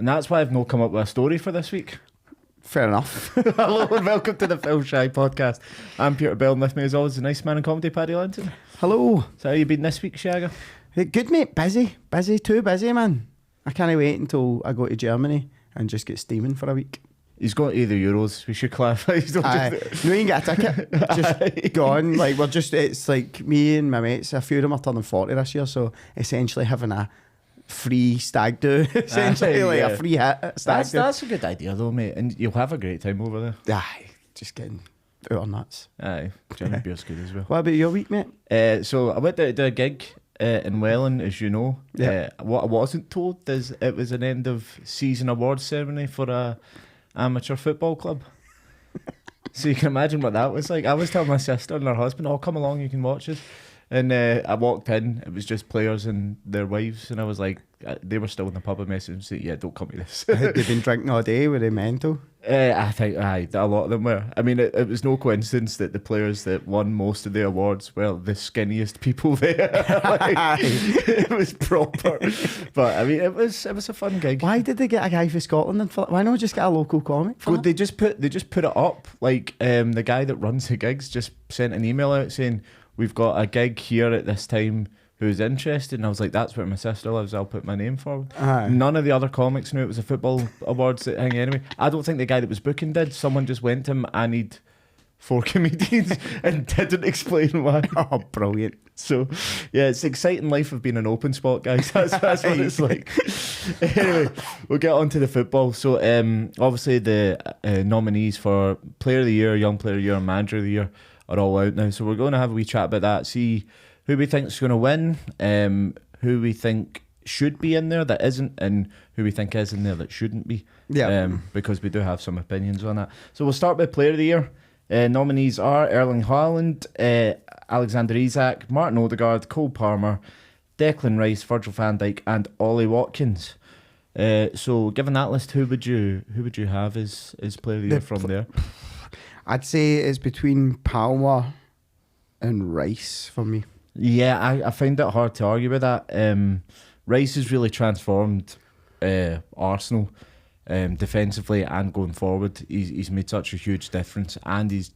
And that's why I've not come up with a story for this week. Fair enough. Hello and welcome to the Phil Shy podcast. I'm Peter Bell, and with me as always the nice man in comedy, Paddy Linton. Hello. So how you been this week, Shagger? Good, mate. Busy, too busy, man. I can't wait until I go to Germany and just get steaming for a week. He's got to the Euros. We should clarify. He's not just... No, you can get a ticket. Just go on. Like, it's like me and my mates, a few of them are turning 40 this year, so essentially having a free stag do, essentially, a free hit stag do. That's a good idea though, mate, and you'll have a great time over there. Aye, just getting out on nuts. Aye, Johnny Beer's good as well. What about your week, mate? So I went to do a gig in Welland, as you know. What I wasn't told is it was an end of season awards ceremony for a amateur football club. So you can imagine what that was like. I was telling my sister and her husband, "Oh, come along, you can watch it." And I walked in, it was just players and their wives, and I was like, they were still in the pub. and messaged and said, "Yeah, don't come to this." They've been drinking all day. Were they mental? I think a lot of them were. I mean, it was no coincidence that the players that won most of the awards were the skinniest people there. It was proper. But I mean, it was a fun gig. Why did they get a guy from Scotland? And why not just get a local comic? Well, they just put it up. Like the guy that runs the gigs just sent an email out saying, "We've got a gig here at this time. Who's interested?" And I was like, "That's where my sister lives. I'll put my name forward." None of the other comics knew it was a football awards thing anyway. I don't think the guy that was booking did. Someone just went to him, "I need 4 comedians," and didn't explain why. Oh, brilliant. So, yeah, it's the exciting life of being an open spot, guys. That's what it's like. Anyway, we'll get on to the football. So, obviously, the nominees for Player of the Year, Young Player of the Year, and Manager of the Year are all out now. So, we're going to have a wee chat about that, see who we think is going to win, who we think should be in there that isn't, and who we think is in there that shouldn't be. Yeah. Because we do have some opinions on that. So we'll start with Player of the Year. Nominees are Erling Haaland, Alexander Isak, Martin Odegaard, Cole Palmer, Declan Rice, Virgil van Dijk, and Ollie Watkins. So given that list, who would you have as Player of the Year from there? I'd say it's between Palmer and Rice for me. Yeah, I find it hard to argue with that. Rice has really transformed Arsenal defensively and going forward. He's made such a huge difference, and he's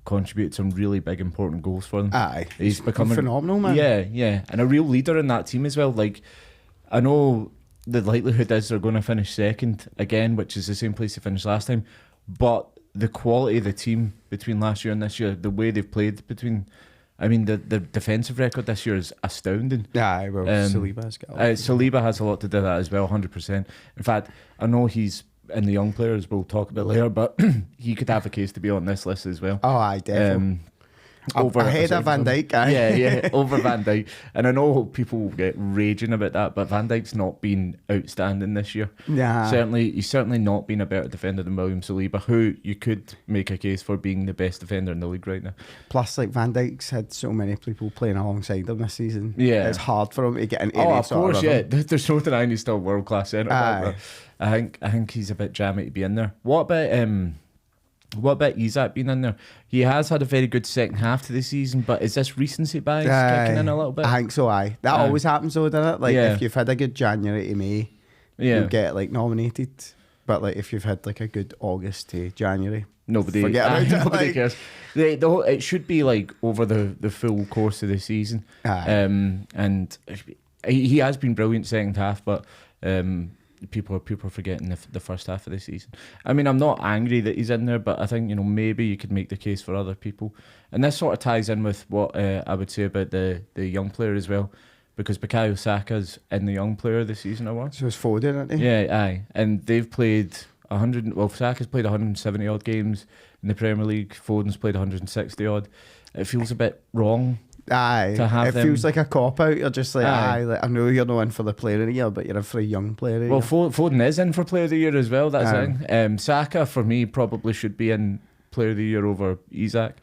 contributed some really big important goals for them. Aye, he's become phenomenal, man. Yeah, and a real leader in that team as well. Like, I know the likelihood is they're going to finish second again, which is the same place they finished last time, but the quality of the team between last year and this year, the way they've played the defensive record this year is astounding. Yeah, well, Saliba has a lot to do with that as well, 100%. In fact, I know he's in the young players we'll talk about later, but he could have a case to be on this list as well. Oh, aye, definitely. Ahead of Van Dijk, aye. Yeah, over Van Dijk. And I know people get raging about that, but Van Dijk's not been outstanding this year. Yeah. He's certainly not been a better defender than William Saliba, who you could make a case for being the best defender in the league right now. Plus, like, Van Dijk's had so many people playing alongside him this season. Yeah. It's hard for him to get into any of sort course, of rhythm. There's no denying he's still world-class centre back, but I think he's a bit jammy to be in there. What about Isak being in there? He has had a very good second half to the season, but is this recency bias kicking in a little bit? I think so, aye. That always happens though, doesn't it? Like, if you've had a good January to May, you'll get, like, nominated. But, like, if you've had, like, a good August to January, nobody cares. It should be, like, over the full course of the season. And he has been brilliant second half, but people are forgetting the first half of the season. I mean, I'm not angry that he's in there, but I think, maybe you could make the case for other people. And this sort of ties in with what I would say about the young player as well, because Bukayo Saka's in the young player of the season award. So it's Foden, isn't he? Yeah, aye. And they've played Saka's played 170 odd games in the Premier League. Foden's played 160 odd. It feels a bit wrong. Aye, it feels like a cop-out. You're just like, I know you're not in for the player of the year, but you're in for a young player of the year. Well, Foden is in for player of the year as well, that's it. Saka, for me, probably should be in player of the year over Isak,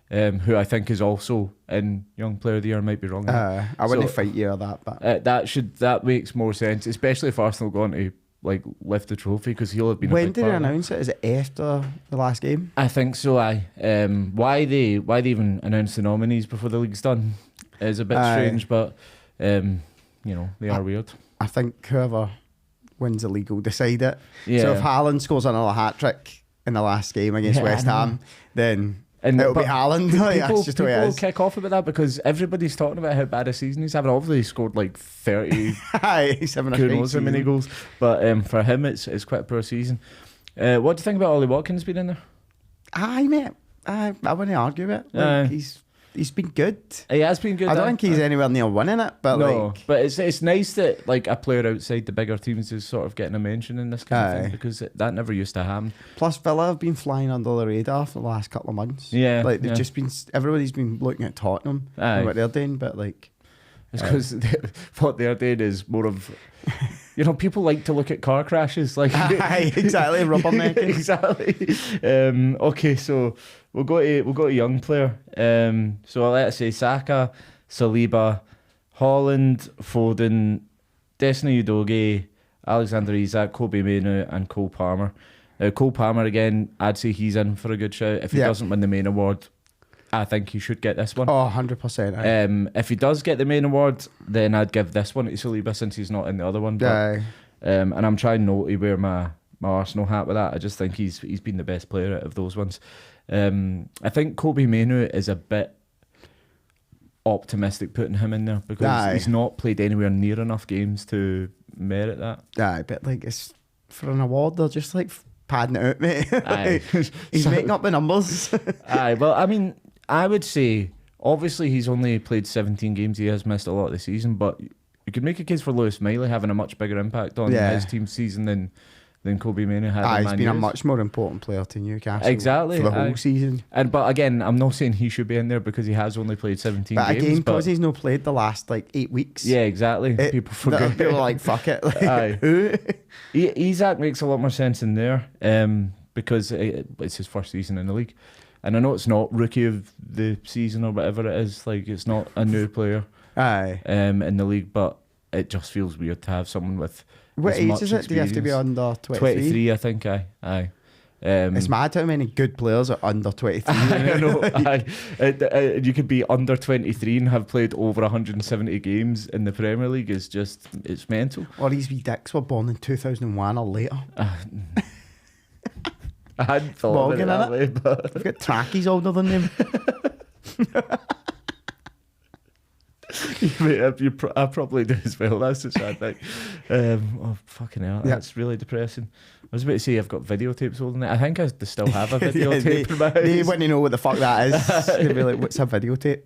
who I think is also in young player of the year. I might be wrong. I wouldn't fight you on that, but that makes more sense, especially if Arsenal go on to like lift the trophy, because he'll have been. When did they announce it? Is it after the last game? I think so. Why they even announce the nominees before the league's done is a bit strange, but they are weird. I think whoever wins the league will decide it. Yeah. So if Haaland scores another hat-trick in the last game against West Ham, then it'll be Haaland. That's just the way it is. People kick off about that because everybody's talking about how bad a season he's having. Obviously, he scored like 30 he's having a who great knows how many season. goals. But for him, it's quite a poor season. What do you think about Ollie Watkins being in there? Aye, mate. I wouldn't argue it. He's been good. He has been good. I don't think he's anywhere near winning it, but no. But it's nice that like a player outside the bigger teams is sort of getting a mention in this kind of thing because that never used to happen. Plus, Villa have been flying under the radar for the last couple of months. Yeah, like they've just been. Everybody's been looking at Tottenham and what they're doing, but like. It's because what they're doing is more of, people like to look at car crashes. Like exactly, rubbernecking. Exactly. Okay, so we'll go to a young player. So let's say Saka, Saliba, Holland, Foden, Destiny Udogie, Alexander Isak, Kobe Mainoo, and Cole Palmer. Cole Palmer again, I'd say he's in for a good shout. If he doesn't win the main award, I think he should get this one. Oh, 100%. If he does get the main award, then I'd give this one to Saliba since he's not in the other one. But, and I'm trying not to wear my Arsenal hat with that. I just think he's been the best player out of those ones. I think Kobe Mainoo is a bit optimistic putting him in there because he's not played anywhere near enough games to merit that. But like it's for an award, they're just like padding it out, mate. He's making up the numbers. Well, I mean, I would say, obviously, he's only played 17 games. He has missed a lot of the season, but you could make a case for Lewis Miley having a much bigger impact on his team's season than Kobe Mainoo had. He's been a much more important player to Newcastle exactly for the whole season. But again, I'm not saying he should be in there because he has only played 17 games. But again, because he's not played the last like 8 weeks. Yeah, exactly. People forget. People are like, fuck it. Like, who? Isak makes a lot more sense in there because it's his first season in the league. And I know it's not rookie of the season or whatever it is. Like, it's not a new player in the league, but it just feels weird to have someone with what as age much is it? Do you have to be under 23? 23, I think. Aye. It's mad how many good players are under 23. I know. You could be under 23 and have played over 170 games in the Premier League. It's mental. Or these wee dicks were born in 2001 or later. I hadn't thought of it that way, but I've got trackies older than them. I probably do as well. That's the sad thing. Fucking hell, that's really depressing. I was about to say I've got videotapes holding it. I think I still have a videotape in my house. They wouldn't know what the fuck that is. They'd be like, what's a videotape?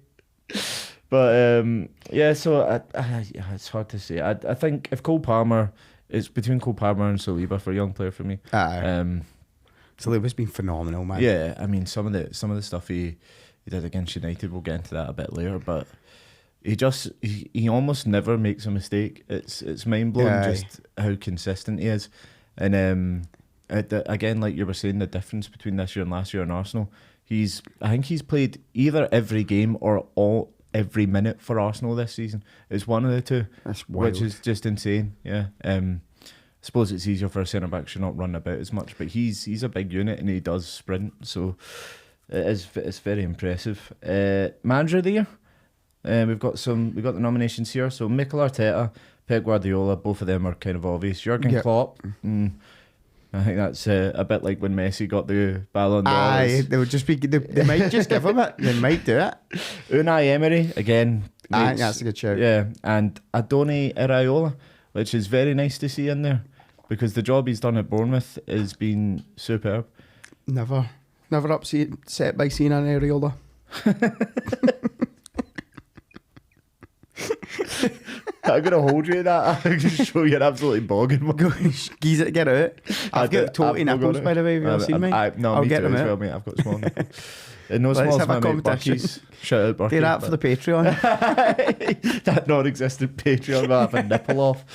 But so it's hard to say. I think if Cole Palmer, it's between Cole Palmer and Saliba for a young player for me. Saliba's been phenomenal, man. Yeah, I mean some of the stuff he did against United, we'll get into that a bit later, but he almost never makes a mistake. It's mind blowing just how consistent he is. And again, like you were saying, the difference between this year and last year in Arsenal, I think he's played either every game or every minute for Arsenal this season. It's one of the two. That's wild. Which is just insane. Yeah. I suppose it's easier for a centre back to not run about as much, but he's a big unit and he does sprint, so it's very impressive. Manager of the year, we've got the nominations here. So Mikel Arteta, Pep Guardiola, both of them are kind of obvious. Jurgen Klopp, I think that's a bit like when Messi got the Ballon d'Or. They would just be. They might just give him it. They might do it. Unai Emery again. I think that's a good shout. Yeah, and Adoni Iraola, which is very nice to see in there because the job he's done at Bournemouth has been superb. Never upset by seeing an Areola. I'm going to hold you to that. I'm going to show you're absolutely bogging me. Geese it, get out. I've got totally nipples, by the way. Have you ever seen me? No, I'll me get too them as out. well, mate. I've got small nipples. No Let's small have a mate, competition. Burkies. Shout out Burkies. Do that for the Patreon. That non-existent Patreon will have a nipple off.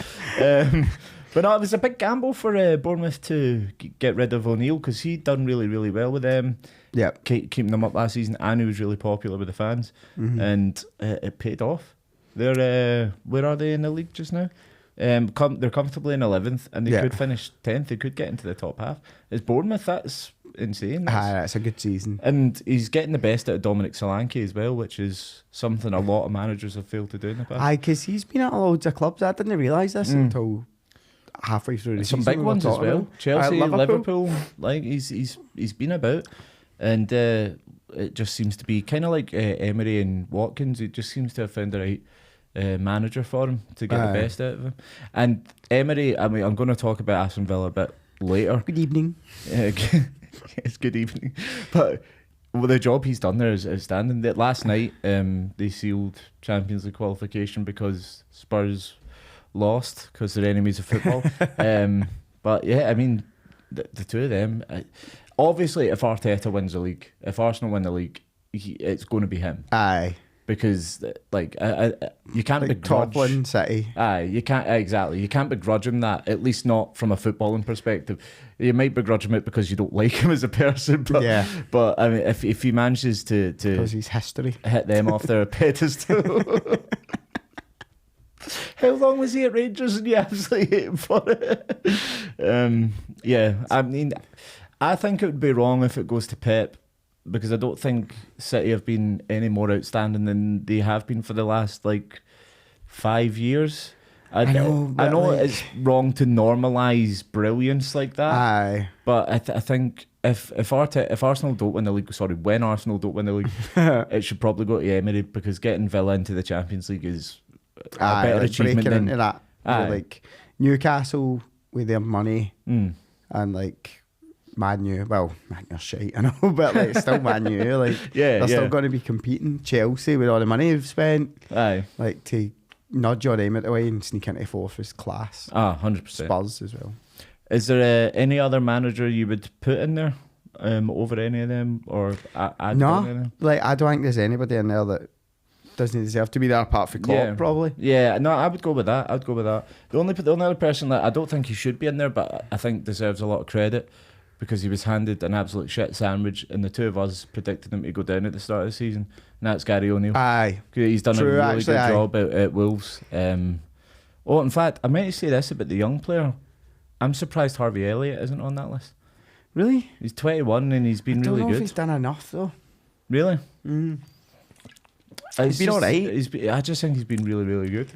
But no, it was a big gamble for Bournemouth to get rid of O'Neill because he'd done really, really well with them. Yeah, keeping them up last season, and he was really popular with the fans, and it paid off. They're where are they in the league just now? They're comfortably in 11th, and they could finish 10th. They could get into the top half. It's Bournemouth. That's insane. That's a good season. And he's getting the best out of Dominic Solanke as well, which is something a lot of managers have failed to do in the past. Because he's been at loads of clubs. I didn't realise this until halfway through the some season. big ones as well. Chelsea, Liverpool. Like he's been about, and it just seems to be kind of like Emery and Watkins. It just seems to have found the right manager for him to get the best out of him. And Emery, I mean, I'm going to talk about Aston Villa a bit later. Good evening. It's good evening, but. Well, the job he's done there is outstanding. That last night, they sealed Champions League qualification because Spurs lost because they're enemies of football. But yeah, I mean, the two of them. Obviously, if Arteta wins the league, if Arsenal win the league, it's going to be him. Aye. Because like you can't like begrudge top one City. Aye, you can't exactly. You can't begrudge him that. At least not from a footballing perspective. You might begrudge him it because you don't like him as a person. But yeah. But I mean, if he manages to because he's history, hit them off their pedestal. How long was he at Rangers and you absolutely hate him for it? Yeah, I mean, I think it would be wrong if it goes to Pep. Because I don't think City have been any more outstanding than they have been for the last 5 years. I know it's wrong to normalise brilliance like that. Aye. But I think if Arsenal don't win the league, when Arsenal don't win the league, it should probably go to Emery because getting Villa into the Champions League is a better achievement than into that. Like Newcastle with their money and Man U, well, Man U's shite, I know, but still Man U, they're still going to be competing. Chelsea with all the money they've spent, to nudge your aim away and sneak into fourth is class. 100%. Spurs as well. Is there any other manager you would put in there over any of them or add no, any of them? I don't think there's anybody in there that doesn't deserve to be there apart from Klopp, probably. Yeah, no, I would go with that. The only other person that I don't think he should be in there, but I think deserves a lot of credit. Because he was handed an absolute shit sandwich, and the two of us predicted him to go down at the start of the season. And that's Gary O'Neill. Aye, he's done a really good job at Wolves. In fact, I might say this about the young player. I'm surprised Harvey Elliott isn't on that list. Really? He's 21 and he's been really good. I don't know if he's done enough though. Really? He's been alright. I just think he's been really, really good.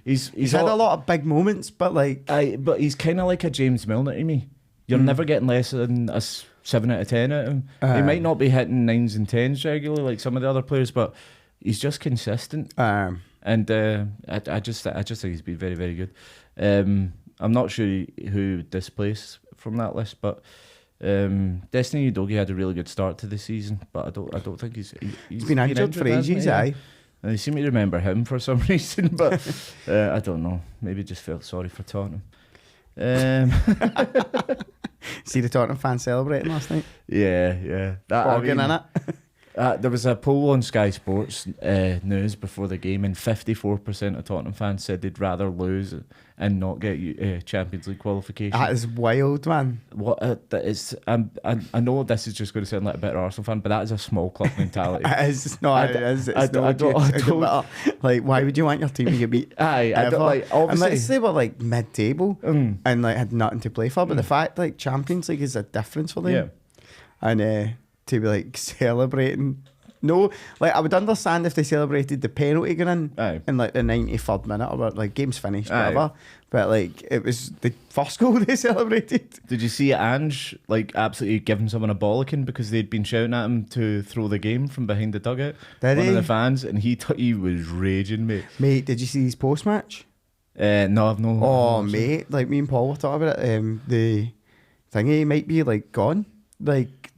He's had a lot of big moments, but but he's kind of like a James Milner to me. You're never getting less than a 7 out of 10 out of him. He might not be hitting 9s and 10s regularly like some of the other players, but he's just consistent. And I just think he's been very, very good. I'm not sure who would displace from that list, but Destiny Udogie had a really good start to the season, but I don't think he's been injured for ages. Aye. And I seem to remember him for some reason, but I don't know. Maybe just felt sorry for Tottenham. See the Tottenham fans celebrating last night? Yeah. Bargain in it. There was a poll on Sky Sports News before the game, and 54% of Tottenham fans said they'd rather lose and not get Champions League qualification. That is wild, man. That is, I know this is just going to sound like a better Arsenal fan, but that is a small club mentality. It is. No, it is. It's why would you want your team to get beat? Aye, I don't like. Obviously, unless they were mid-table and had nothing to play for. But the fact Champions League is a difference for them. Yeah. And to be celebrating. No, I would understand if they celebrated the penalty going in the 93rd minute or game's finished, whatever. But it was the first goal they celebrated. Did you see Ange absolutely giving someone a bollocking because they'd been shouting at him to throw the game from behind the dugout? One of the fans, and he was raging, mate. Mate, did you see his post match? No, I've no. Oh, mate, me and Paul were talking about it. The thingy might be gone.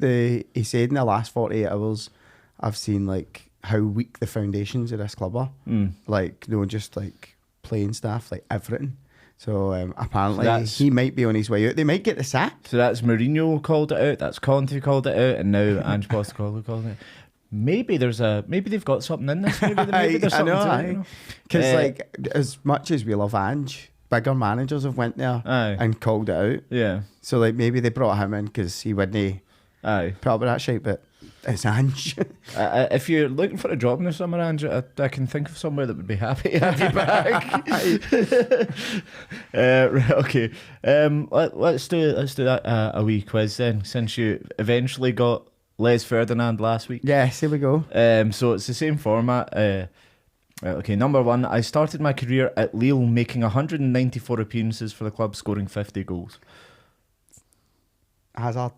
He said in the last 48 hours, I've seen how weak the foundations of this club are. Just playing staff, everything. So apparently he might be on his way out. They might get the sack. So that's Mourinho called it out. That's Conte called it out, and now Ange Postecoglou called it out. Maybe they've got something in this. Maybe there's something to it. Because as much as we love Ange, bigger managers have went there and called it out. Yeah. So maybe they brought him in because he wouldn't. Probably that shape, but it's Ange. If you're looking for a job in the summer, Ange, I can think of somewhere that would be happy to have you back. Right, okay. Let's do that a wee quiz then, since you eventually got Les Ferdinand last week. Yes, here we go. So it's the same format. Right, okay, number 1. I started my career at Lille, making 194 appearances for the club, scoring 50 goals. Hazard.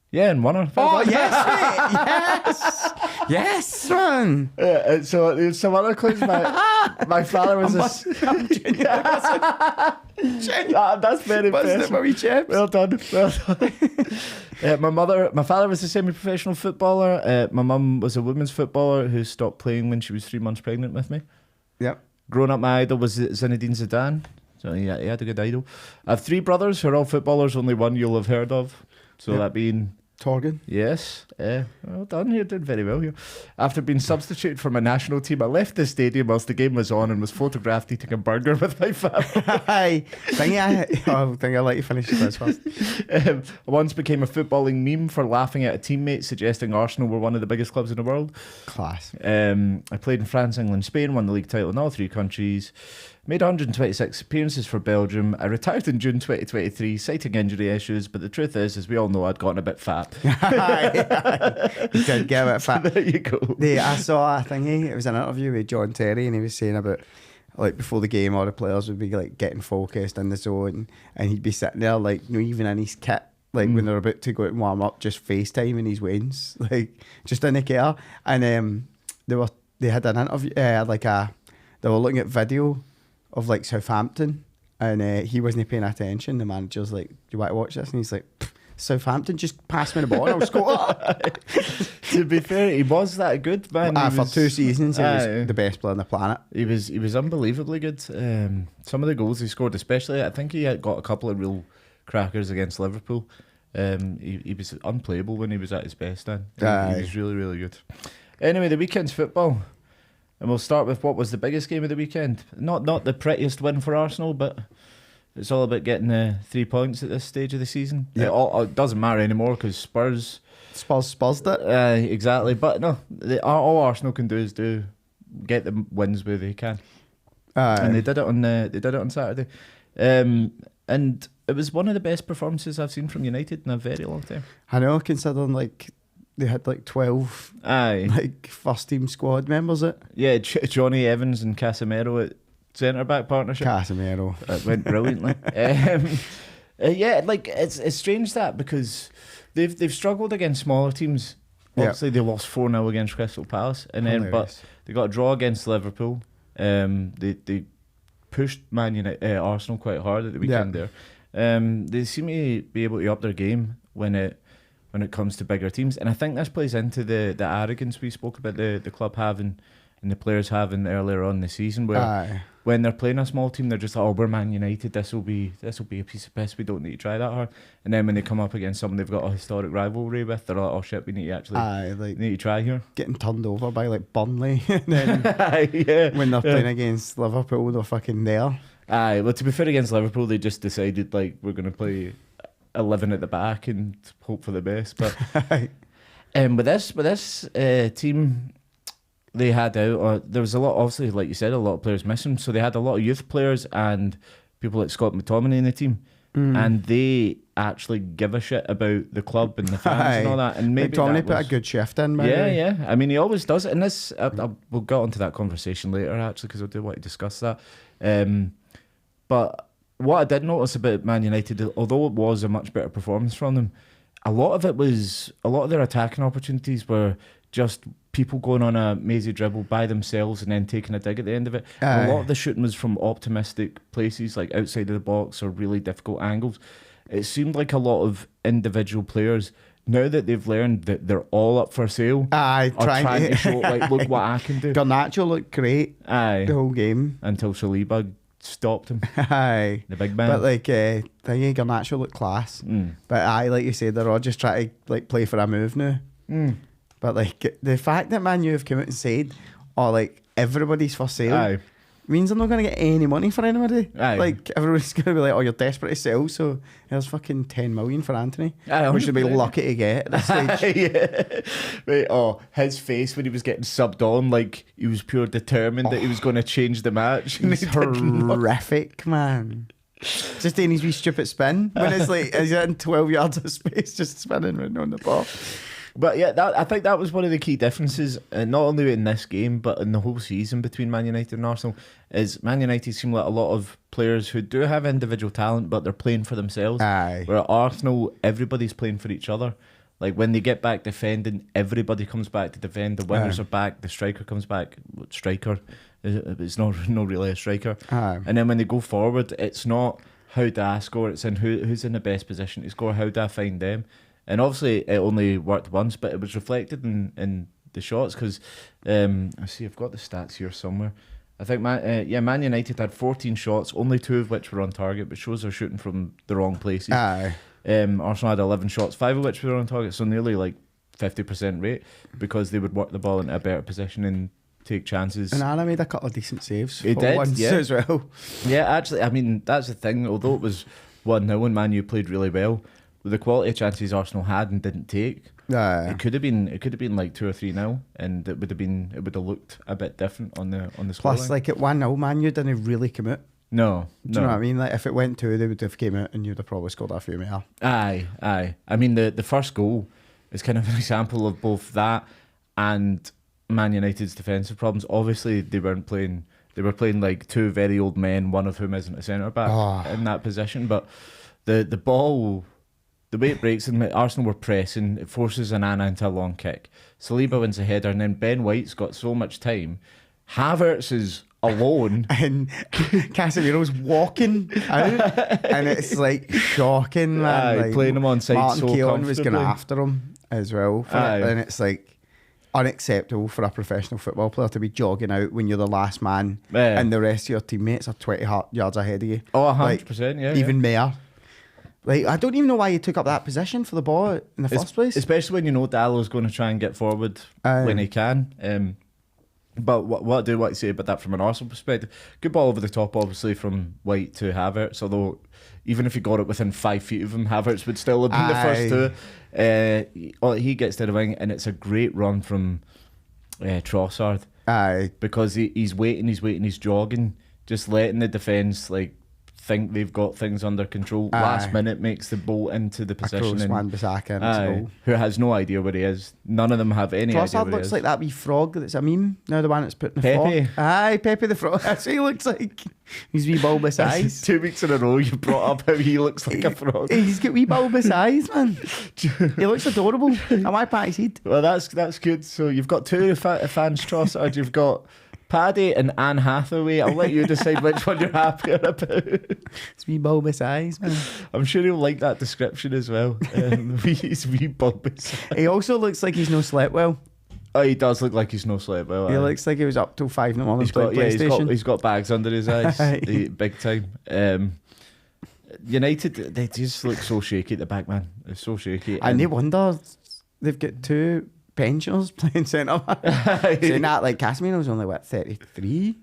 Yeah, and winner. Oh, yes, mate. Yes. Yes, man. So there's some other clues. My father was I'm genuine. That's very impressive. Wee chaps. Well done. Well done. My father was a semi-professional footballer. My mum was a women's footballer who stopped playing when she was 3 months pregnant with me. Yep. Growing up, my idol was Zinedine Zidane. So yeah, he had a good idol. I have 3 brothers who are all footballers. Only one you'll have heard of. So that being Torgan. Yes. Well done. You did very well here. After being substituted for my national team, I left the stadium whilst the game was on and was photographed eating a burger with my family. I think I'll let you finish this first. I once became a footballing meme for laughing at a teammate suggesting Arsenal were one of the biggest clubs in the world. Class. I played in France, England, Spain, won the league title in all 3 countries. Made 126 appearances for Belgium. I retired in June 2023, citing injury issues, but the truth is, as we all know, I'd gotten a bit fat. You did get a bit fat. There you go. I saw a thingy, it was an interview with John Terry, and he was saying about, like, before the game, all the players would be, like, getting focused in the zone, and he'd be sitting there, like, even in his kit, like, when they're about to go out and warm up, just FaceTiming his wains, like, just in the care. And they had an interview, they were looking at video of like Southampton, and he wasn't paying attention. The manager's like, "Do you want to watch this?" And he's like, "Southampton, just pass me the ball and I'll score." To be fair, he was that good, man. For 2 seasons, he was the best player on the planet. He was unbelievably good. Some of the goals he scored, especially, I think he had got a couple of real crackers against Liverpool. He was unplayable when he was at his best. Then he was really, really good. Anyway, the weekend's football. And we'll start with what was the biggest game of the weekend. Not the prettiest win for Arsenal, but it's all about getting 3 points at this stage of the season. Yeah. It doesn't matter anymore because Spurs did it. Exactly. But no, all Arsenal can do is get the wins where they can. And they did it on Saturday. And it was one of the best performances I've seen from United in a very long time. I know, considering like they had like 12 like first team squad members. Yeah, Johnny Evans and Casemiro at centre back partnership. Casemiro. It went brilliantly. Yeah, like it's strange that because they've struggled against smaller teams. Obviously they lost 4-0 against Crystal Palace, and then but they got a draw against Liverpool. They pushed Arsenal quite hard at the weekend there. They seem to be able to up their game when it comes to bigger teams, and I think this plays into the arrogance we spoke about the club having and the players having earlier on in the season, where when they're playing a small team, they're just like, "Oh, we're Man United. This will be a piece of piss. We don't need to try that hard." And then when they come up against someone they've got a historic rivalry with, they're like, "Oh shit, we need to actually need to try here." Getting turned over by like Burnley, and then when they're playing against Liverpool, they're fucking there. Well, to be fair, against Liverpool, they just decided like we're going to play 11 at the back and hope for the best. But with this team they had out, there was a lot, obviously, like you said, a lot of players missing. So they had a lot of youth players and people like Scott McTominay in the team, and they actually give a shit about the club and the fans and all that. And maybe McTominay put a good shift in, man. Yeah. I mean, he always does it. And this, we'll get onto that conversation later, actually, because I do want to discuss that. But what I did notice about Man United, although it was a much better performance from them, a lot of their attacking opportunities were just people going on a mazy dribble by themselves and then taking a dig at the end of it. A lot of the shooting was from optimistic places, like outside of the box or really difficult angles. It seemed like a lot of individual players, now that they've learned that they're all up for sale, are trying to show, like, look what I can do. Garnacho looked great the whole game. Until Saliba stopped him. The big man. But like Garnacho looked class. But like you said, they're all just trying to like play for a move now. But like the fact that Man U have come out and said, "Oh, like everybody's for sale," means they're not going to get any money for anybody. Like everybody's going to be like, "Oh, you're desperate to sell, so there's fucking 10 million for Anthony." We should be lucky to get at this stage. Right. Oh, his face when he was getting subbed on, like he was pure determined that he was going to change the match. He's horrific, man. Just doing his wee stupid spin when it's like he's in 12 yards of space, just spinning right on the ball. But yeah, I think that was one of the key differences, not only in this game, but in the whole season between Man United and Arsenal, is Man United seem like a lot of players who do have individual talent, but they're playing for themselves. Aye. Where at Arsenal, everybody's playing for each other. Like when they get back defending, everybody comes back to defend. The wingers are back. The striker comes back. Striker, it's not really a striker. And then when they go forward, it's not how do I score. It's in who's in the best position to score. How do I find them? And obviously, it only worked once, but it was reflected in the shots because I see I've got the stats here somewhere. I think Man United had 14 shots, only 2 of which were on target, but shows they're shooting from the wrong places. Arsenal had 11 shots, 5 of which were on target, so nearly like 50% rate because they would work the ball into a better position and take chances. And Anna made a couple of decent saves. He did, once as well. Yeah, actually, I mean, that's the thing. Although it was 1-0 and Man U played really well, with the quality of chances Arsenal had and didn't take, it could have been like 2 or 3-0, and it would have looked a bit different on the scoreline. Plus, like at 1-0, Man U didn't really commit. No. Do you know what I mean? Like if it went 2, they would have came out and you'd have probably scored a few more. Aye. I mean, the first goal is kind of an example of both that and Man United's defensive problems. Obviously, they were playing like 2 very old men, one of whom isn't a centre back in that position. But the ball, the way it breaks, and Arsenal were pressing, it forces Anana into a long kick. Saliba wins a header, and then Ben White's got so much time. Havertz is alone, and Casemiro's walking out, and it's like shocking, man. Like, playing him on side Martin so Keown comfortably. was going after him as well, and it's like unacceptable for a professional football player to be jogging out when you're the last man and the rest of your teammates are 20 yards ahead of you. 100%, yeah. Even more. Like, I don't even know why you took up that position for the ball in the first place. Especially when you know Dallow's going to try and get forward when he can. But what I do want to say about that from an Arsenal perspective, good ball over the top, obviously, from White to Havertz, although even if he got it within 5 feet of him, Havertz would still have been the first 2. He gets to the wing, and it's a great run from Trossard. Because he's waiting, he's jogging, just letting the defence like think they've got things under control. Last minute makes the ball into the position, and who has no idea where he is. None of them have any idea where he is. Trossard looks like that wee frog that's a meme now, the one that's put in the Pepe. frog. Pepe the frog. That's what he looks like. He's wee bulbous eyes. 2 weeks in a row you brought up how he looks like a frog. He's got wee bulbous eyes, man. He looks adorable. Am I pat his head? Well, that's good. So you've got 2 fans Trossard. You've got Paddy and Anne Hathaway. I'll let you decide which one you're happier about. It's wee bulbous eyes, man. I'm sure he'll like that description as well. He's wee bulbous eyes. He also looks like he's no slept well. Oh, he does look like he's no slept well. He looks like he was up till 5 in the morning playing PlayStation. He's got bags under his eyes. Big time. United, they just look so shaky at the back, man. They're so shaky. And no wonder they've got 2 pensioners playing centre back. Saying that, like, Casemiro's only, 33?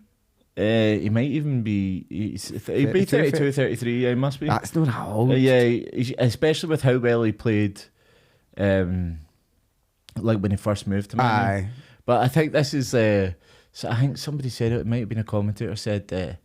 He might even be... He'd be 32, 33, yeah, he must be. That's not how old. Especially with how well he played, like when he first moved to Man U. But I think this is... so I think somebody said it might have been a commentator, said...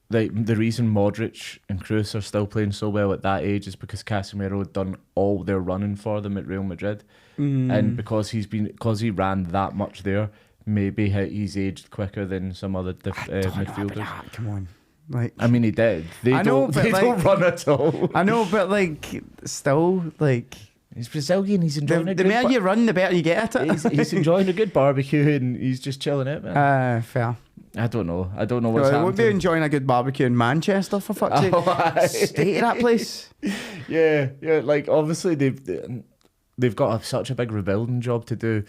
like the reason Modric and Kroos are still playing so well at that age is because Casemiro had done all their running for them at Real Madrid, and because he ran that much there, maybe he's aged quicker than some other midfielders. Come on, like I mean, he did. They don't run at all. I know, but like still, like he's Brazilian. He's enjoying the more you run, the better you get at it. He's enjoying a good barbecue and he's just chilling out, man. Fair. I don't know what's happening. We'll be enjoying a good barbecue in Manchester, for fuck's sake. State of that place. Yeah. Like obviously they've got such a big rebuilding job to do,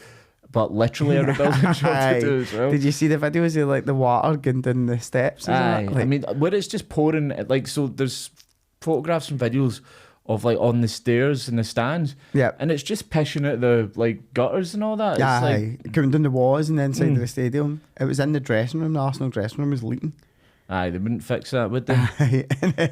but literally a rebuilding job to do as well. Did you see the videos of like the water going down the steps? Like, I mean, where it's just pouring. Like, so there's photographs and videos of like on the stairs in the stands, and it's just pissing out the like gutters and all that. It's coming down the walls and the inside of the stadium. It was in the dressing room. The Arsenal dressing room was leaking. They wouldn't fix that, would they?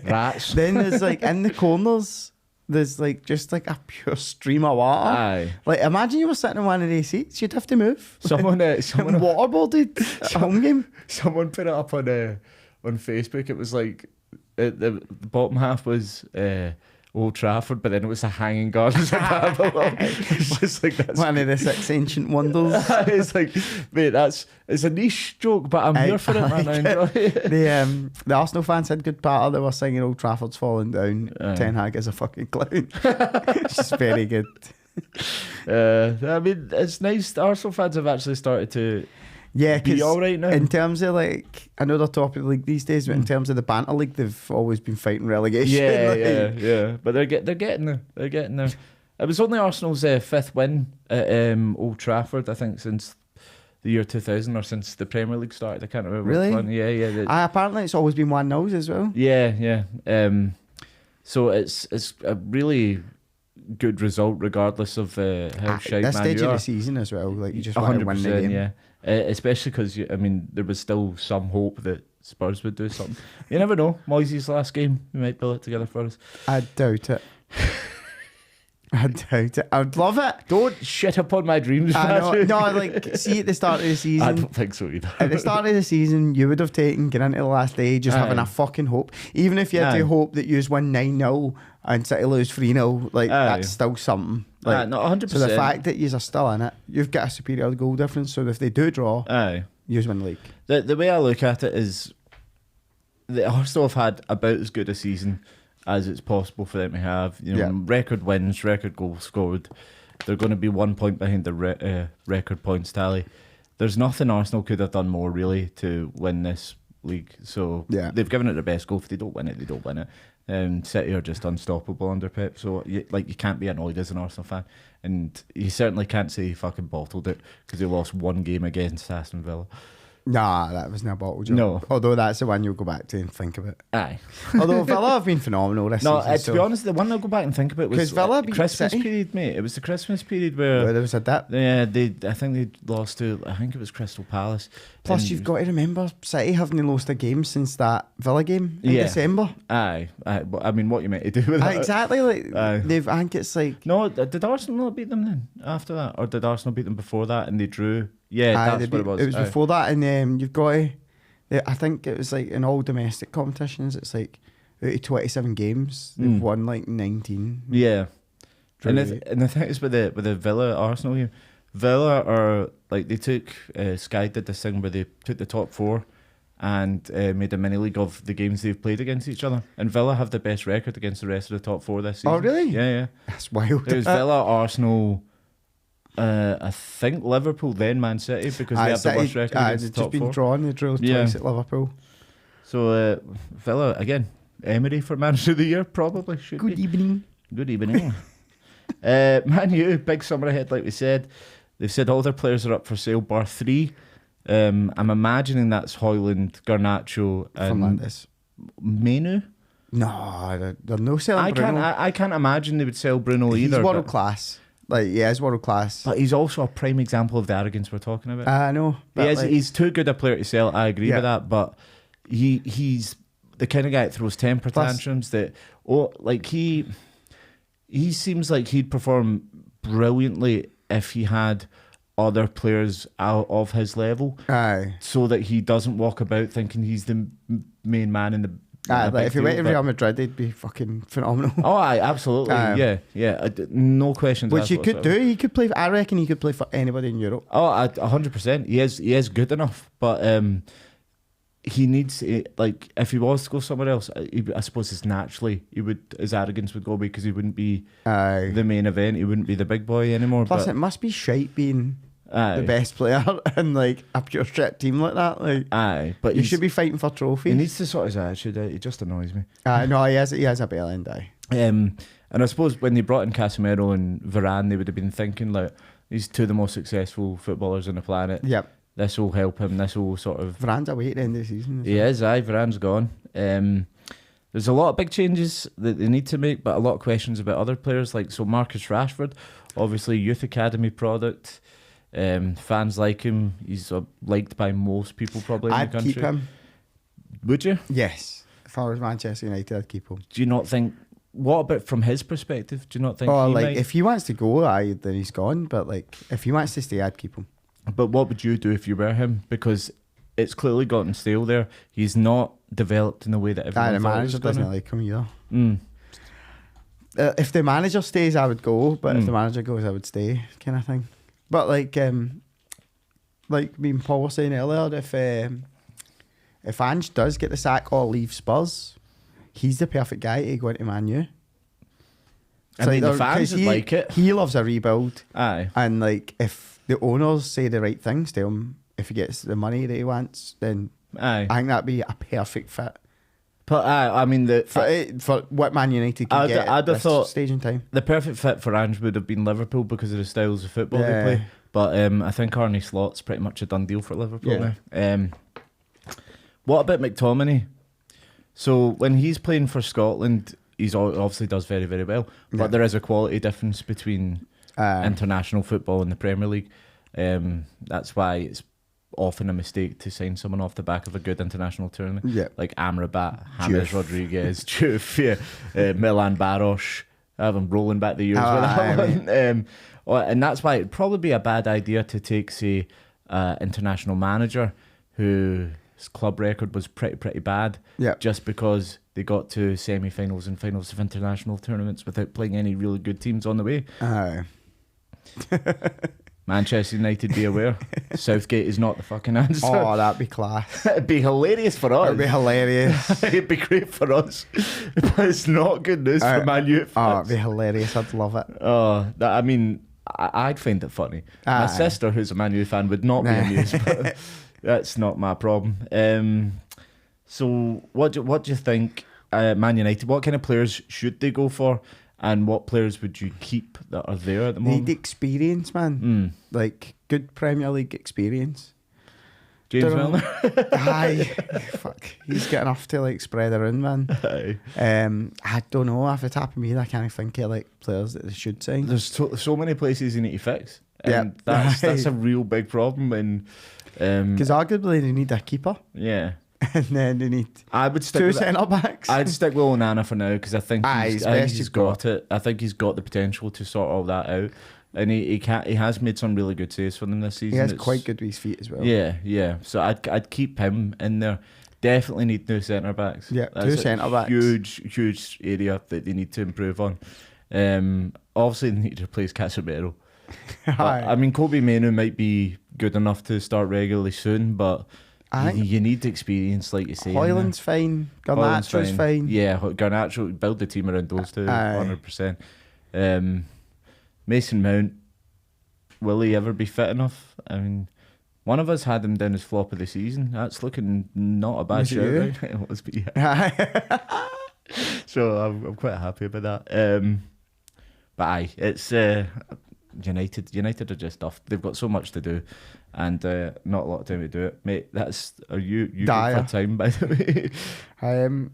Rats. Then there's like in the corners, there's like just like a pure stream of water. Like imagine you were sitting in one of these seats, you'd have to move. Someone waterboarded at home game. Someone put it up on Facebook. It was like the bottom half was Old Trafford, but then it was a hanging gardens of Babylon. It's just like that's one of the 6 ancient wonders. It's like, mate, it's a niche joke, but I'm here for it, man. I enjoy it. The Arsenal fans had good part. They were singing Old Trafford's falling down. Ten Hag is a fucking clown. It's just very good. I mean, it's nice. The Arsenal fans have actually started to be all right now. In terms of like, I know they're top of the league these days, but in terms of the banter league, they've always been fighting relegation. Yeah. But they're getting there. They're getting there. It was only Arsenal's 5th win at Old Trafford, I think, since the year 2000 or since the Premier League started. I can't remember. Really? Which one. Yeah. Apparently, it's always been 1-0 as well. Yeah. So it's a really good result, regardless of how shite this Man stage you of are. the season as well. Like, you just want to win the game. Yeah. Especially because there was still some hope that Spurs would do something. You never know. Moyes' last game, we might pull it together for us. I doubt it. I doubt it. I'd love it. Don't shit upon my dreams. I know. No, like, see, at the start of the season, I don't think so either. At the start of the season, you would have taken getting into the last day just having a fucking hope. Even if you had to hope that you win 9-0 and City lose 3-0, like, that's still something. Like, no, 100%. So the fact that you are still in it, you've got a superior goal difference. So if they do draw, you win the league. The way I look at it is the Arsenal have had about as good a season as it's possible for them to have. Record wins, record goals scored. They're going to be 1 point behind the record points tally. There's nothing Arsenal could have done more, really, to win this league. So they've given it their best go. If they don't win it, they don't win it. City are just unstoppable under Pep. So you can't be annoyed as an Arsenal fan. And you certainly can't say he fucking bottled it because he lost one game against Aston Villa. Nah, that was no bottle job. No. Although that's the one you'll go back to and think of it. Aye. Although Villa have been phenomenal this season. To be honest, the one I'll go back and think about was Villa Christmas period, mate. It was the Christmas period where there was a dip. Yeah, I think they lost to, I think it was Crystal Palace. Plus, you've got to remember, City haven't lost a game since that Villa game in December. Aye. But I mean, what you meant to do with that? Exactly. Like, I think it's like... No, did Arsenal not beat them then after that? Or did Arsenal beat them before that and they drew? Yeah, that's what it was. It was before that, and you've got to... I think it was like in all domestic competitions, it's like out of 27 games, they've won like 19. Yeah. And the thing is with the Villa Arsenal game, Villa are like, they took Sky did this thing where they took the top 4 and made a mini league of the games they've played against each other. And Villa have the best record against the rest of the top 4 this season. Oh really? Yeah. That's wild. It was Villa, Arsenal, I think Liverpool, then Man City, because they have the worst record against the top 4. They've just been drawn. They drew twice at Liverpool. So Villa again, Emery for Manager of the Year probably should Good be. evening. Good evening. Man U, big summer ahead, like we said. They've said all their players are up for sale, bar 3. I'm imagining that's Højlund, Garnacho, and Fernandes. Menu. No, they're no selling Bruno. I can't imagine they would sell Bruno either. He's world class. Like, yeah, he's world class. But he's also a prime example of the arrogance we're talking about. I know. He's too good a player to sell. I agree with that. But he's the kind of guy that throws temper tantrums. He seems like he'd perform brilliantly if he had other players out of his level. Aye. So that he doesn't walk about thinking he's the main man in the... if he went to Real Madrid, he'd be fucking phenomenal. Oh, aye, absolutely. Yeah. No questions. Which he could do. He could play. I reckon he could play for anybody in Europe. Oh, 100%. He is good enough, but he needs, like, if he was to go somewhere else, I suppose it's naturally his arrogance would go because he wouldn't be the main event. He wouldn't be the big boy anymore. Plus, it must be shite being the best player in like a pure shit team like that. Like, but you should be fighting for trophies. He needs to sort his attitude out. It just annoys me. No, he has a bell end. And I suppose when they brought in Casemiro and Varane, they would have been thinking like, these two of the most successful footballers on the planet. Yep. This will help him. This will sort of... Varane's away at the end of the season. He is, Varane's gone. There's a lot of big changes that they need to make, but a lot of questions about other players. Like, so Marcus Rashford, obviously youth academy product. Fans like him. He's liked by most people probably in the country. I'd keep him. Would you? Yes. If I was Manchester United, I'd keep him. Do you not think... What about from his perspective? Do you not think if he wants to go, then he's gone. But like, if he wants to stay, I'd keep him. But what would you do if you were him? Because it's clearly gotten stale there. He's not developed in the way that everyone The thought manager was doesn't like him either. if the manager stays, I would go. But if the manager goes, I would stay, kind of thing. But like me and Paul were saying earlier, if Ange does get the sack or leave Spurs, he's the perfect guy to go into Man U. I mean, the fans would like it. He loves a rebuild. Aye. And like, if the owners say the right things to him, if he gets the money that he wants, then I think that'd be a perfect fit. But I mean, for what Man United can get at this stage in time. The perfect fit for Ange would have been Liverpool because of the styles of football they play. But I think Arne Slot's pretty much a done deal for Liverpool now. What about McTominay? So when he's playing for Scotland, he's obviously does very, very well. But there is a quality difference between international football and the Premier League. That's why it's often a mistake to sign someone off the back of a good international tournament. Like Amrabat, James Rodriguez, Diouf, Milan Baros. I have him rolling back the years with that one. And that's why it'd probably be a bad idea to take, say, international manager whose club record was pretty bad, just because they got to semi-finals and finals of international tournaments without playing any really good teams on the way. Manchester United, be aware. Southgate is not the fucking answer. Oh, that'd be class. It'd be hilarious for us. It'd be hilarious. It'd be great for us. But it's not good news for Man U. Oh, it'd be hilarious. I'd love it. Oh, I mean, I'd find it funny. My sister, who's a Man U fan, would not be amused, but that's not my problem. So what do you think, Man United, what kind of players should they go for? And what players would you keep that are there at the moment? Need experience, man. Like, good Premier League experience. James Milner? Aye. Fuck. He's got enough to, like, spread around, man. Aye. I don't know. Off the top of me, I can't think of, like, players that they should sign. There's so many places you need to fix. And that's a real big problem. Because arguably they need a keeper. Yeah. And then they need two centre-backs. I'd stick with Onana for now because I think he's got it. I think he's got the potential to sort all that out. And he has made some really good saves for them this season. He has quite good with his feet as well. Yeah. So I'd keep him in there. Definitely need new centre-backs. Yeah, two centre-backs. Huge area that they need to improve on. Obviously, they need to replace Casemiro. But, I mean, Kobe Mainoo might be good enough to start regularly soon, but you need experience, like you say. Hoyland's fine. Garnacho's fine. Yeah, Garnacho, build the team around those two, 100%. Mason Mount, will he ever be fit enough? I mean, one of us had him down as flop of the season. That's looking not a bad shout, right? It was, but yeah. So I'm quite happy about that. But aye, it's United are just off. They've got so much to do, and not a lot of time to do it, mate. That's you for time, by the way.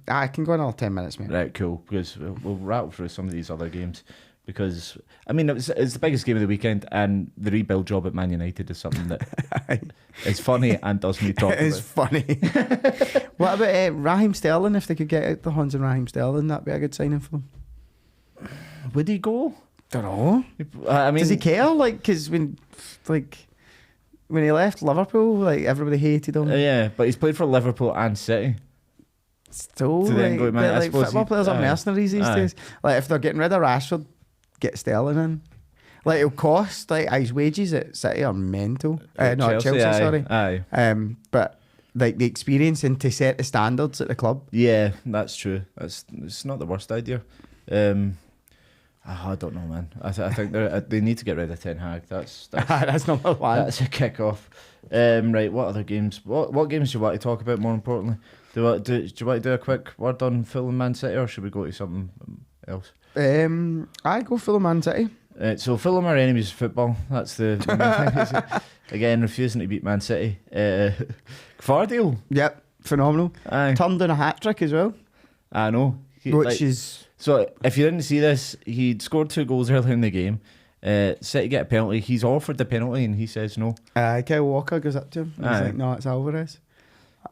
I can go another 10 minutes, mate. Right, cool. Because we'll rattle through some of these other games. Because I mean, it's the biggest game of the weekend, and the rebuild job at Man United is something that is funny and does need talking about. It is funny. What about Raheem Sterling? If they could get out the Huns and Raheem Sterling, that'd be a good signing for them. Would he go? Don't know. I mean, does he care? Like, because when he left Liverpool, like everybody hated him. Yeah, but he's played for Liverpool and City. Still, like football players are mercenaries these days. Like, if they're getting rid of Rashford, get Sterling in. Like, it'll cost. Like, his wages at City are mental. Not Chelsea, sorry. Aye. But like the experience and to set the standards at the club. Yeah, that's true. It's not the worst idea. I don't know, man. I think they need to get rid of Ten Hag. That's number one. That's a kick-off. Right, what other games? What games do you want to talk about more importantly? Do you want to do a quick word on Fulham Man City, or should we go to something else? I go Fulham Man City. So Fulham are enemies of football. That's the main thing. Again, refusing to beat Man City. Gvardiol. Yep, phenomenal. Aye. Turned down a hat-trick as well. I know. So if you didn't see this, he'd scored 2 goals earlier in the game. City get a penalty. He's offered the penalty and he says no. Kyle Walker goes up to him. He's like, no, it's Alvarez.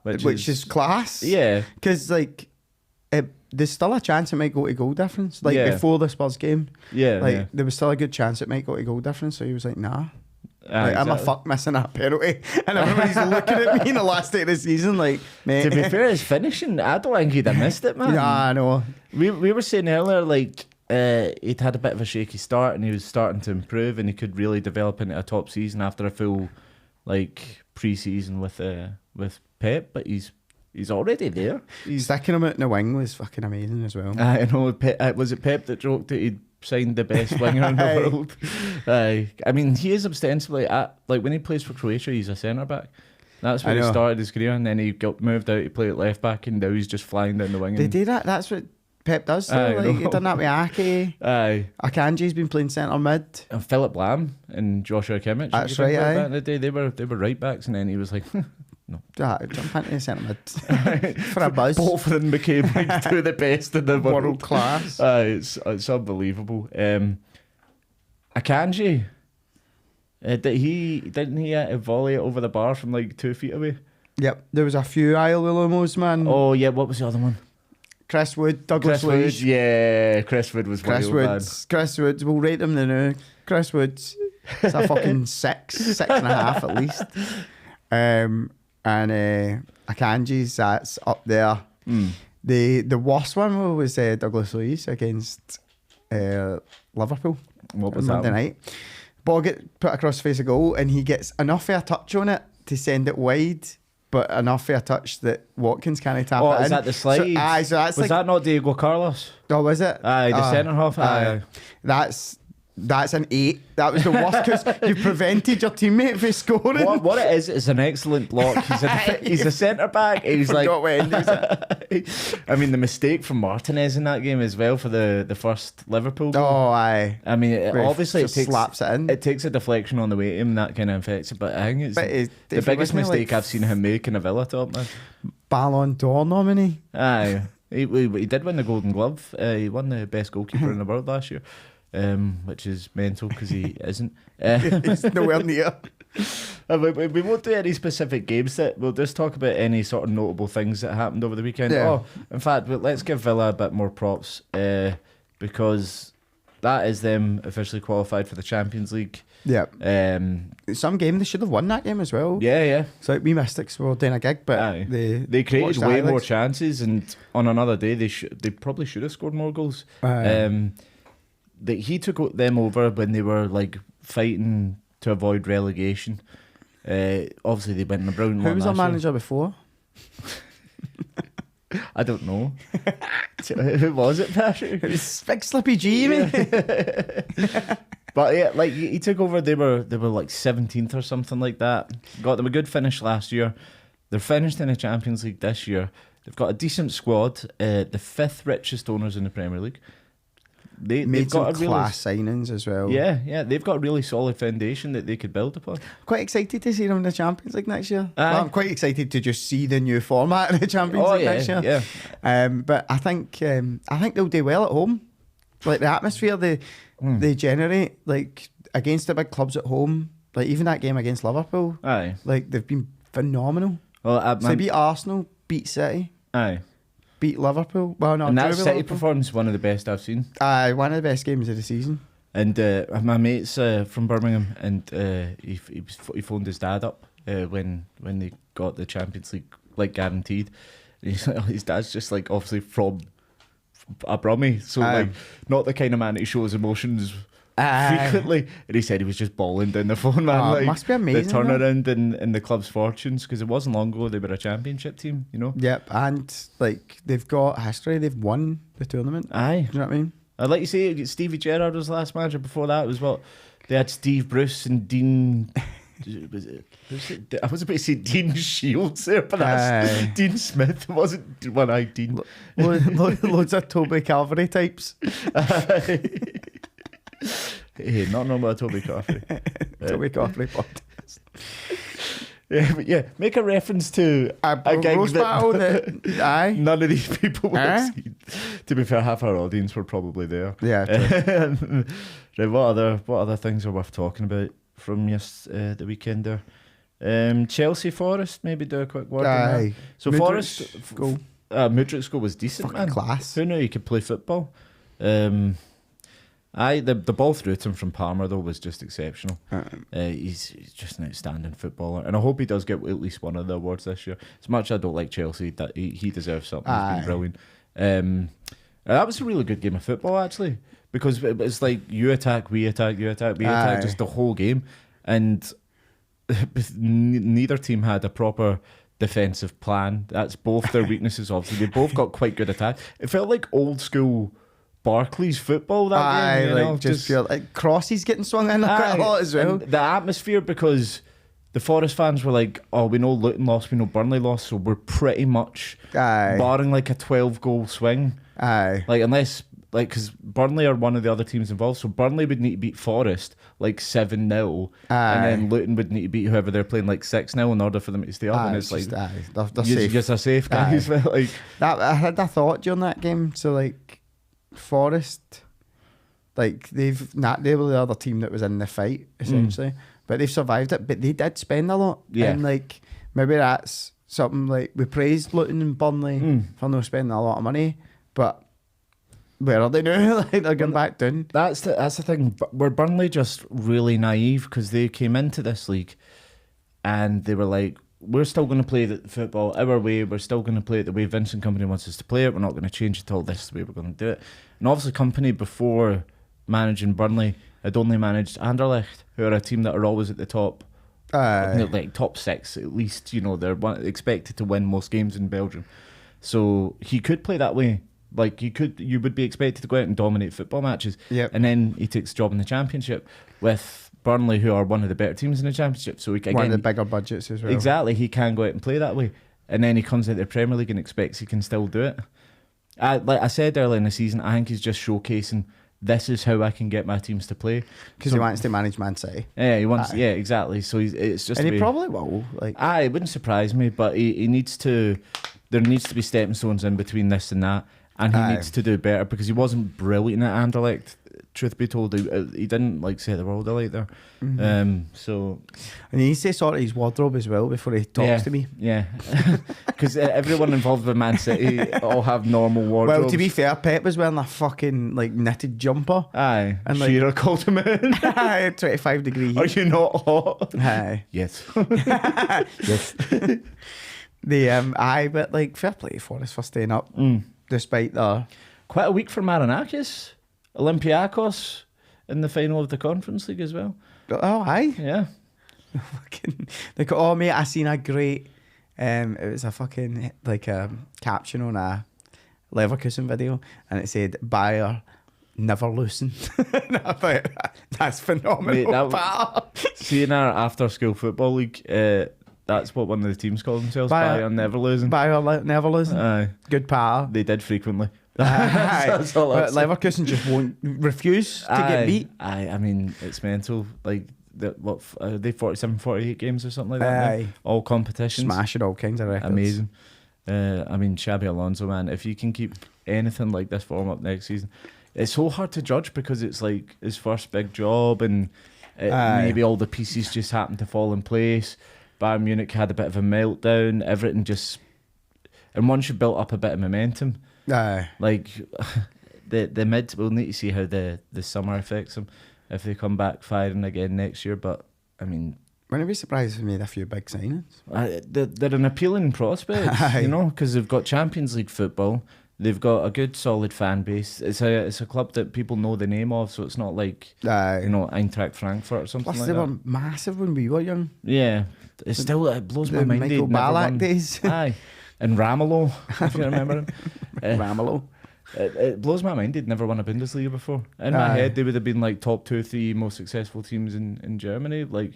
Which is class. Yeah. Because, like, there's still a chance it might go to goal difference. Like, before the Spurs game. Yeah. There was still a good chance it might go to goal difference. So he was like, nah. Like, exactly. I'm a fuck missing that penalty. And everybody's looking at me in the last day of the season like, mate. To be fair, his finishing, I don't think he'd have missed it, man. Yeah, I know. We were saying earlier, like, he'd had a bit of a shaky start, and he was starting to improve, and he could really develop into a top season after a full pre-season with Pep. But he's already there. Sticking him out in the wing was fucking amazing as well. I know. Was it Pep that joked that he'd signed the best winger in the world? I mean, he is ostensibly when he plays for Croatia, he's a centre back. That's where he started his career, and then he got moved out to play at left back, and now he's just flying down the wing. They do that. That's what Pep does. So, he done that with Ake. Akanji's been playing centre mid. And Philip Lam and Joshua Kimmich. That's right. Back in the day, they were right backs, and then he was like, no, jump into centre mid for a buzz. Both of them became two of the best in the world class. It's unbelievable. Akanji. Didn't he volley it over the bar from 2 feet away? Yep, there was a few Ilumos, man. Oh yeah, what was the other one? Chris Wood, Douglas Luiz. Yeah, Chris Wood was Chris Woods, we'll rate him now. Chris Woods, it's a fucking 6.5 at least. And Akanji's, that's up there. The worst one was Douglas Luiz against Liverpool. What was Monday that night? Ball get put across the face of goal, and he gets enough of a touch on it to send it wide, but enough of a touch that Watkins can't tap it in. Is that the slide? So that's was that not Diego Carlos? Oh, was it? The centre half. That's an 8. That was the worst because you prevented your teammate from scoring. What it is an excellent block. He's a centre back. He's like, I mean, the mistake from Martinez in that game as well for the first Liverpool goal. Oh, aye. I mean, obviously it slaps it in. It takes a deflection on the way to him, that kind of affects it. But I think it's the biggest mistake I've seen him make in a Villa top, man. Ballon d'Or nominee. Aye. He did win the Golden Glove. He won the best goalkeeper in the world last year. Which is mental because he isn't. He's nowhere near. We won't do any specific games. We'll just talk about any sort of notable things that happened over the weekend. Yeah. Oh, in fact, let's give Villa a bit more props because that is them officially qualified for the Champions League. Yeah. Some game they should have won that game as well. Yeah. So we Mystics were doing a gig, but they created way more chances, and on another day they probably should have scored more goals. He took them over when they were fighting to avoid relegation. Obviously, they went in a brilliant one. Who was our manager before? I don't know. Who was it, Patrick? It was Big Slippy G, man. But yeah, he took over. They were 17th or something like that. Got them a good finish last year. They're finished in the Champions League this year. They've got a decent squad. The 5th richest owners in the Premier League. They've got some class signings as well. Yeah, they've got a really solid foundation that they could build upon. Quite excited to see them in the Champions League next year. Well, I'm quite excited to just see the new format of the Champions League next year. Yeah. But I think they'll do well at home. The atmosphere they generate, against the big clubs at home, even that game against Liverpool. Aye. They've been phenomenal. Well, they beat Arsenal, beat City. Aye. Beat Liverpool. Well, no, and that City performance, one of the best I've seen. One of the best games of the season. And my mate's from Birmingham, and he phoned his dad up when they got the Champions League guaranteed. His dad's just obviously from a Brummie, so not the kind of man who shows emotions frequently. And he said he was just bawling down the phone, man. It must be amazing. The turnaround in the club's fortunes, because it wasn't long ago they were a championship team, you know. Yep, and they've got history. They've won the tournament. Aye, do you know what I mean? I'd like to say Stevie Gerrard was the last manager. Before that, it was they had Steve Bruce and Dean. I was about to say Dean Shields there, but that's Dean Smith. It wasn't one-eyed Dean. Loads of Toby Carvery types. Hey, not known about Toby Carvery. Toby Carvery podcast. Yeah, make a reference to a gig that none of these people would have seen. To be fair, half our audience were probably there. Yeah. Right, what other things are worth talking about from the weekend there? Chelsea Forest, maybe do a quick word on that. So Forest goal. Mudryk's goal was decent, fucking man. Class. Who knew he could play football? The ball through to him from Palmer though was just exceptional. He's just an outstanding footballer, and I hope he does get at least one of the awards this year. As much as I don't like Chelsea, that he deserves something. He's been brilliant. That was a really good game of football actually. because it's like you attack, we attack, you attack, we attack, just the whole game, and neither team had a proper defensive plan. That's both their weaknesses. Obviously, they both got quite good attack. It felt like old school Barclays football that game. You know? Just feel like crosses getting swung in quite a lot as well. And the atmosphere, because the Forest fans were like, "Oh, we know Luton lost, we know Burnley lost, so we're pretty much barring like a 12-goal swing." Like unless. Like, because Burnley are one of the other teams involved, so Burnley would need to beat Forest like 7-0, and then Luton would need to beat whoever they're playing like 6-0 in order for them to stay up. And it's like they're safe. Just are safe, guys. Like that, I had a thought during that game. So like Forest, like they were the other team that was in the fight essentially, but they've survived it. But they did spend a lot, and like maybe that's something like we praised Luton and Burnley for not spending a lot of money, but where are they now? Like they're going back down. That's the thing. Were Burnley just really naive because they came into this league and they were like, we're still going to play the football our way. We're still going to play it the way Vincent Kompany wants us to play it. We're not going to change it all. This is the way we're going to do it. And obviously Kompany, before managing Burnley, had only managed Anderlecht, who are a team that are always at the top. Like top 6 at least. You know, they're expected to win most games in Belgium. So he could play that way. Like you would be expected to go out and dominate football matches, and then he takes a job in the Championship with Burnley, who are one of the better teams in the Championship. So one of the bigger budgets as well. Exactly, he can go out and play that way, and then he comes out to the Premier League and expects he can still do it. Like I said earlier in the season, I think he's just showcasing this is how I can get my teams to play, because he wants to manage Man City. Yeah, he wants. Yeah, exactly. So it's just, and he probably will. Like, it wouldn't surprise me, but he needs to. There needs to be stepping stones in between this and that. And he needs to do better, because he wasn't brilliant at Anderlecht. Truth be told, he didn't like set the world alight there. So, and he needs to sort his wardrobe as well before he talks to me. Yeah, because everyone involved with Man City all have normal wardrobes. Well, to be fair, Pep was wearing a fucking like knitted jumper. And Shearer called him in. 25-degree heat. Are you not hot? Yes. Yes. But like fair play for us for staying up. Despite quite a week for Marinakis, Olympiacos in the final of the Conference League as well. Oh, aye, yeah. Like, oh mate, I seen a great. It was a fucking like a caption on a Leverkusen video, and it said "Bayer never losing." That's phenomenal. Mate, seeing our after-school football league. That's what one of the teams call themselves. Bayer never losing. Bayer never losing. Aye. Good power. They did frequently. That's all. But Leverkusen just won't refuse to get beat. I mean, it's mental. Like, they 47, 48 games or something like that. All competitions. Smashing all kinds of records. Amazing. I mean, Xabi Alonso, man, if you can keep anything like this form up next season, it's so hard to judge, because it's like his first big job, and maybe all the pieces just happen to fall in place. Bayern Munich had a bit of a meltdown. Everything just, and once you built up a bit of momentum, like the mid, we'll need to see how the summer affects them if they come back firing again next year. But I mean, wouldn't be surprised if we made a few big signings. They're an appealing prospect, you know, because they've got Champions League football. They've got a good, solid fan base. It's a club that people know the name of, so it's not like Eintracht Frankfurt or something. Plus, like they that. were massive when we were young. Yeah, it blows my mind. Michael Ballack days. And Ramelow, if you remember him. Ramelow. It blows my mind they'd never won a Bundesliga before. In my head, they would have been like top 2 or 3 most successful teams in Germany, like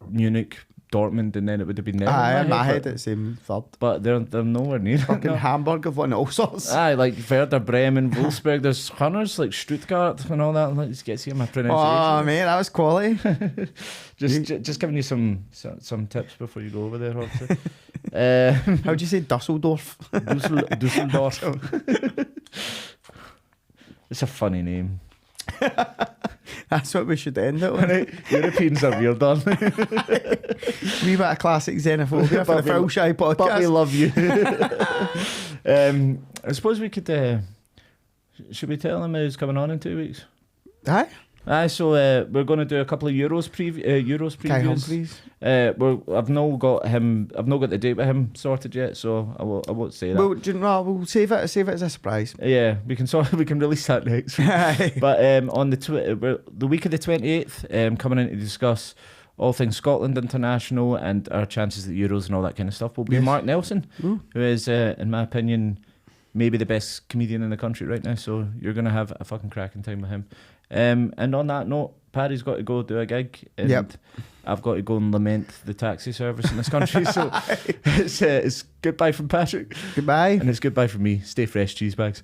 Munich, Dortmund, and then it would have been there. In my head, it's same third. But they're nowhere near. Fucking Hamburg have won all sorts. Like Werder Bremen, Wolfsburg. There's hunters like Stuttgart and all that. Let's get see my pronunciation. Oh man, that was quality. just giving you some tips before you go over there, obviously. How do you say Dusseldorf? Dusseldorf. It's a funny name. That's what we should end it with. Europeans are weird, aren't they? Wee bit of classic xenophobia for the Phil Shy podcast. But we love you. I suppose we could. Should we tell him who's coming on in 2 weeks? Aye. So we're going to do a couple of Euros previews. Kai Humphries. I've not got the date with him sorted yet, so I won't say that. Well, do you know, we'll save it as a surprise. Yeah, we can release that next week. But on the week of the 28th, coming in to discuss all things Scotland international and our chances at the Euros and all that kind of stuff will be Mark Nelson, who is, in my opinion, maybe the best comedian in the country right now. So you're going to have a fucking cracking time with him. And on that note, Paddy's got to go do a gig, and I've got to go and lament the taxi service in this country. So it's goodbye from Patrick. Goodbye. And it's goodbye from me. Stay fresh, cheese bags.